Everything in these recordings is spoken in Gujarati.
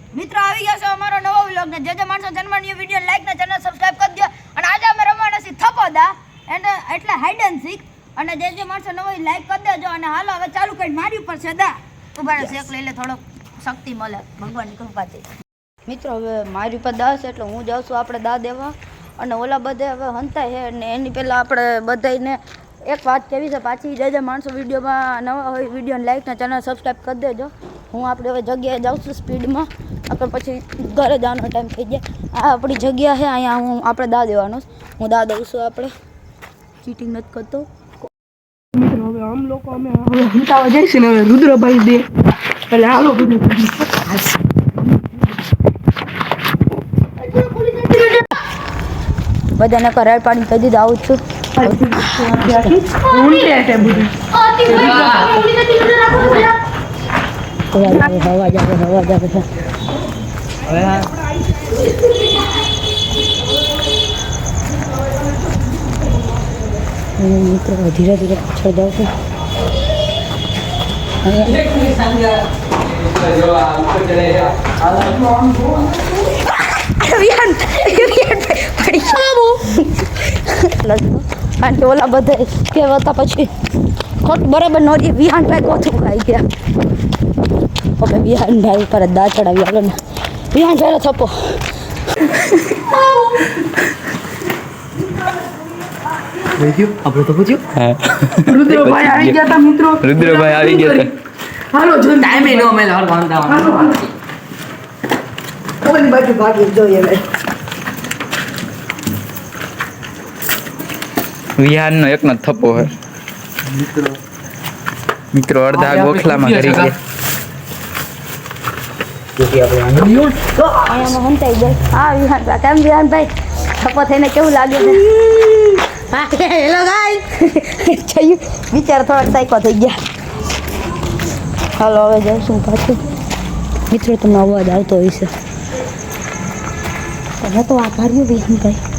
મિત્રો આવી ગયા છે અમારો નવો વ્લોગ ને જે માણસો જન્મની વિડિયો લાઈક ને ચેનલ સબસ્ક્રાઇબ કરી દો અને આજે અમે રમવાના છે થપોદા એટલે હાઈડ એન્ડ સીક અને જે માણસો નવો લાઈક કરી દેજો અને હાલો હવે ચાલુ કરી મારી ઉપર છે દા ઉભારો શેક લઈ લે થોડો શક્તિ મળે ભગવાનની કૃપાથી મિત્રો હવે મારી ઉપર દા છે એટલે હું જાઉં છું આપણે દા દેવા અને ઓલા બધે હવે હંતાય છે અને એની પહેલાં આપણે બધાને એક વાત કેવી છે પાછી જે માણસો વિડીયોમાં નવા હોય વિડીયોને લાઈક ને ચેનલ સબસ્ક્રાઈબ કરી દેજો હું આપણે હવે જગ્યાએ જાઉં છું સ્પીડમાં આગળ પછી ઘરે જવાનો ટાઈમ થઈ જાય આ આપણી જગ્યા છે અહીંયા હું આપણે દા દેવાનો હું દા દઉં છું આપણે ચીટિંગ નથી કરતો મિત્રો હવે આમ લોકો અમે હવે હંતાવા જઈશું ને હવે રુદ્રભાઈ દે એટલે હાલો બધું બધાને કરાર પાણી કહી દીધું આવું છું હવા જાવે મિત્રો ધીરે ધીરે પાછળ જાઉં છું કારણ કે ઓલા બધા કહેવાતા પછી ખોટ બરાબર નોરી વિહાનભાઈ કોથું ખાઈ ગયા હવે વિહાનભાઈ ઉપર દા ચડાવી આલો ને વિહાનભાઈનો થપ્પો આપણે તો પૂછ્યું રુદ્રભાઈ આવી ગયા હતા મિત્રો રુદ્રભાઈ આવી ગયા હતા હાલો જો ટાઈમે નો મેલ હર વાંધા ઓલી બાજુ ભાગી જોઈએ હવે વિહાનનો એકનો થપ્પો હે મિત્રો અડધા ગોખલામાં કરી ગયા અહીંયા હંતાઈ ગઈ હા વિહાનભાઈ કેમ વિહાનભાઈ થપ્પો થઈને કેવું લાગે છે હા હેલો ગાઈસ થયું વિચાર થોડાક સાયકો થઈ ગયા હાલો હવે જઈશું પાછું મિત્રો તમને અવાજ આવતો હોય છે હવે તો આભાર્યું વિહાનભાઈ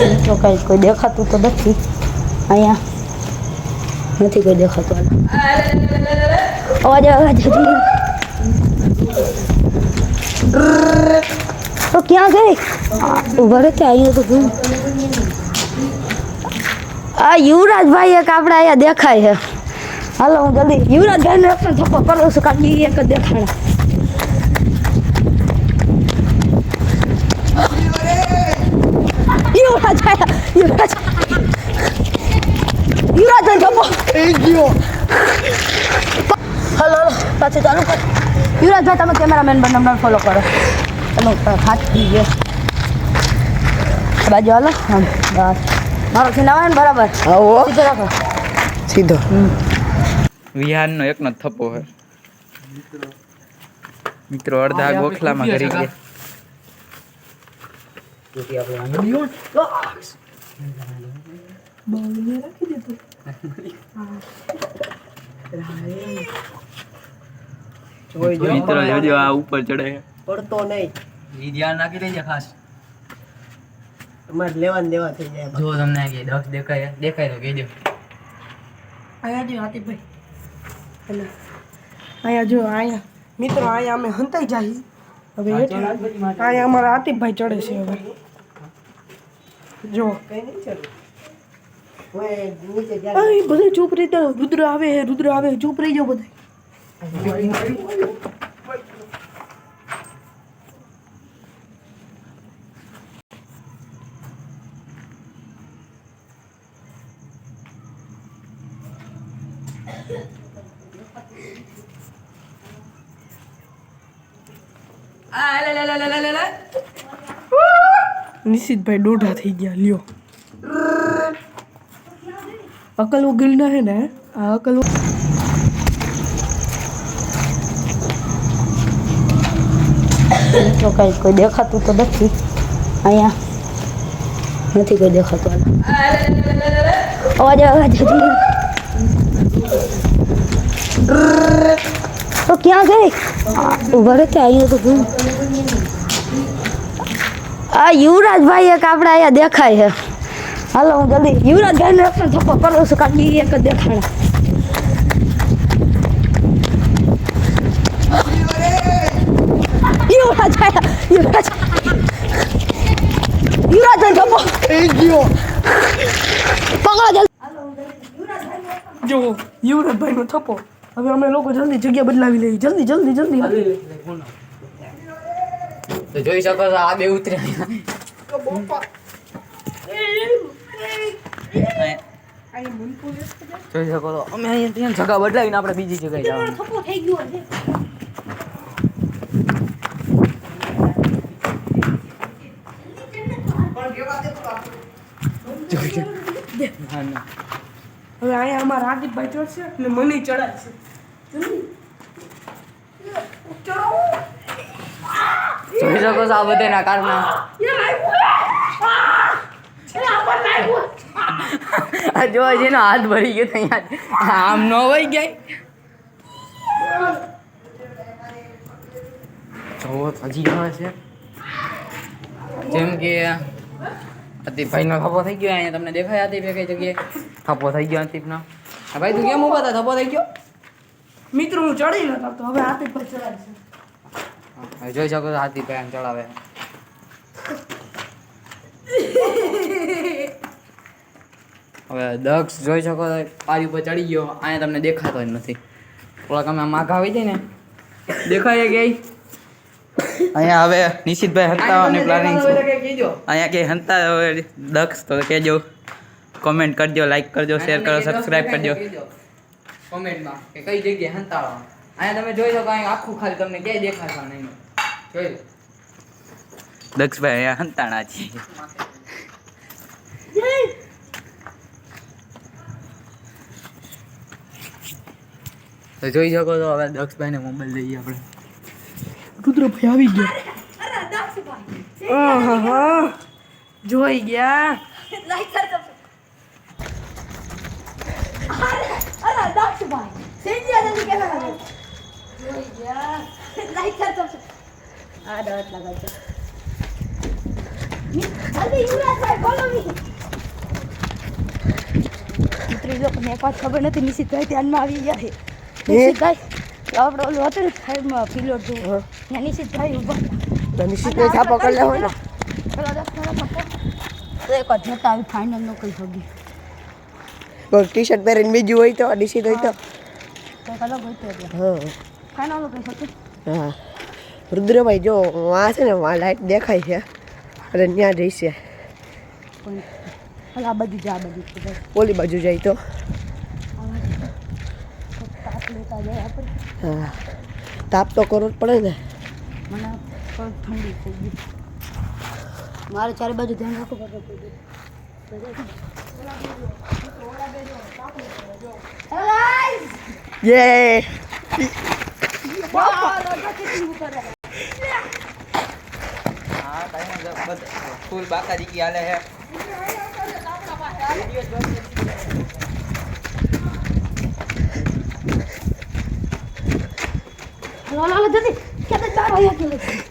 મિત્રો કાંઈ કોઈ દેખાતું તો નથી અહીંયા નથી કોઈ દેખાતું અવાજ તો ક્યાં ગઈ ઉભા રહે અહીંયા તો આ યુવરાજભાઈ એક આપણે અહીંયા દેખાય છે હાલો હું જલ્દી યુવરાજભાઈને પણ થપ્પો કરું છું કારણ કે એક જ દેખાણા યુવરાજ થપ્પો હલો પાછું ચાલુ કર યુવરાજભાઈ તમે કેમેરામેન નંબર ફોલો કરો તમે હાથ થઈ ગયો બાજુ હાલો હા બસ મારો સિનેમા ને બરાબર સીધો રાખો સીધો વિહાનનો એકનો થપ્પો હે મિત્રો અડધા ગોખલામાં કરી ગયા મિત્રો જોજો આ ઉપર ચડે પડતો નહીં ઈ ધ્યાન રાખી દેજે ખાસ અમારે લેવા ને દેવા થઈ જાય જો તમને કે 10 દેખાય તો કહી દો અહીંયા જો હાથીભાઈ અહીંયા જો અહીંયા મિત્રો અહીંયા અમે હંતાઈ જાય હવે અહીંયા અમારા આતિફભાઈ ચડે છે હવે જો બધા ચૂપ રહી જાઓ રુદ્ર આવે ચૂપ રહી જાઓ બધા નિશિતભાઈ દોઢા થઈ ગયા લ્યો અકલ ઉગલ ના હે ને આ અકલ મિત્રો કાંઈ કોઈ દેખાતું તો નથી અહીંયા નથી કોઈ દેખાતું અવાજ તો ક્યાં ગઈ ઉભા રહે અહીંયા તો આ યુવરાજભાઈ એક આપણે અહીંયા દેખાય છે હાલો હું જલ્દી યુવરાજ ભાઈને રક્ષણ થપ્પો કરું છું કારણ કે ઈ એક જ દેખાડા યુવરાજ થપ્પો પકડો જલ્દી જો યુવરાજભાઈનો થપ્પો હવે અમે લોકો જલ્દી જગ્યા બદલાવી લઈએ જલ્દી જલ્દી જલ્દી તો જોઈ શકો છો આ બે ઉતર્યા જોઈ શકો છો અમે અહીંયા ત્યાં જગા બદલાવીને આપણે બીજી જગ્યાએ જવાનું થપ્પો થઈ ગયો છે ના ના હવે અહીંયા અમારા આદિપભાઈ ચડશે અને મને ચડાવશે જોઈ શકો છો આ બધાના કારણે આ જો જેનો હાથ ભરી ગયો તો અહીંયા આમ ન વહી ગયા જો હજી આવે છે જેમ કે અતિભાઈનો થપ્પો થઈ ગયો અહીંયા તમને દેખાય આતિફે કઈ જગ્યાએ થપ્પો થઈ ગયો અતિફનો હા ભાઈ તું કેમ ઉભા હતા થપ્પો થઈ ગયો મિત્રો હું ચડી નતો તો હવે આદિપભાઈ ચડાવશે હવે જોઈ શકો છો આતિફભાઈ આમ ચડાવે હવે દક્ષ જોઈ શકો છો પારી ઉપર ચડી ગયો અહીંયા તમને દેખાતો જ નથી થોડાક અમે માઘા આવી જાય ને દેખાય કે અહીંયા હવે નિશિતભાઈ હંતાવાની પ્લાનિંગ છે અહીંયા કે હંતા હવે દક્ષ તો કહેજો કોમેન્ટ કરજો લાઈક કરજો શેર કરો સબસ્ક્રાઇબ કરજો કોમેન્ટમાં કે કઈ જગ્યાએ હંતાળો અહીંયા તમે જોઈ શકો અહીંયા આખું ખાલી તમને ક્યાંય દેખાતા નહીં જોઈ લો દક્ષભાઈ અહીંયા હંતાણા છે તો જોઈ શકો છો હવે દક્ષભાઈને મોબાઈલ લઈએ આપણે રુદ્રભાઈ આવી ગયા આહાહા. જોઈ ગયા લાઈક કરજો અરે દક્ષભાઈ સેન્જિયા જલ્દી કેમેરા લગાવ જોઈ ગયા લાઈક કરજો આ ડોટ લગાવજો જલ્દી યુવરાજભાઈ બોલો મી મિત્રો એ લોકોને એક વાત ખબર નથી નિશિતભાઈ ધ્યાનમાં આવી ગયા છે નિશિતભાઈ આપણે ઓલું હતું ને સાઈડમાં પિલોટ જેવું ત્યાં નિશિતભાઈ ઊભા નિશિતભાઈ છાપો કરી લેવો ને પેલા 10 થપ્પો તો એક જ જતા આવી ફાઇનલ નો કઈ હોગી કોઈ ટી શર્ટ પહેરીને બીજું હોય તો નિશિત હોય તો તો કલર હોય તો હા ફાઇનલ નો કઈ શકે હા રુદ્રભાઈ જો આ છે ને આ લાઈટ દેખાય છે અને ત્યાં જઈશે પણ આ બાજુ જા બાજુ ઓલી બાજુ જાય તો તાપ લેતા જાય આપણે હા તાપ તો કરવો જ પડે ને મને પગ ઠંડી થઈ ગઈ મારે ચારે બાજુ ધ્યાન રાખવું પડે યે ફૂલ બાકાજી કી હાલે હે લો જલ્દી ક્યાં તાર આવ્યા કે નથી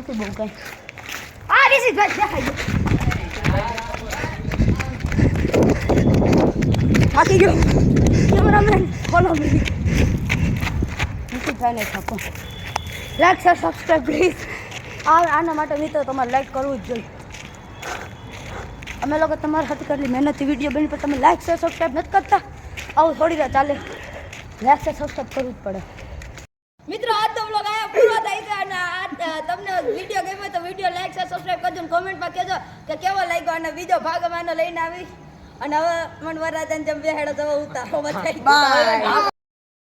બહુ કઈ આ નિશિતભાઈ દેખાય થાકી ગયો કેમેરામેન ફોલો મી નિશિતભાઈને થપ્પો લાઈક શેર સબસ્ક્રાઈબ પ્લીઝ આના માટે મિત્રો તમારે લાઈક કરવું જ જોઈએ અમે લોકો તમારા હાથ કરેલી મહેનતથી વિડીયો બની પણ તમે લાઈક શેર સબસ્ક્રાઈબ નથી કરતા આવું થોડી વાર ચાલે લાઈક શેર સબસ્ક્રાઈબ કરવું જ પડે મિત્રો આજ તો વ્લોગ આયા પૂરો થાય છે અને તમને વિડીયો ગમ્યો તો વિડીયો લાઈક શેર સબસ્ક્રાઈબ કરજો અને કોમેન્ટમાં કહેજો કે કેવો લાગ્યો અને બીજો ભાગ અમે લઈને આવી અને હવે મન વરાજન જેમ બેહાડો તો ઉતારો બતાવી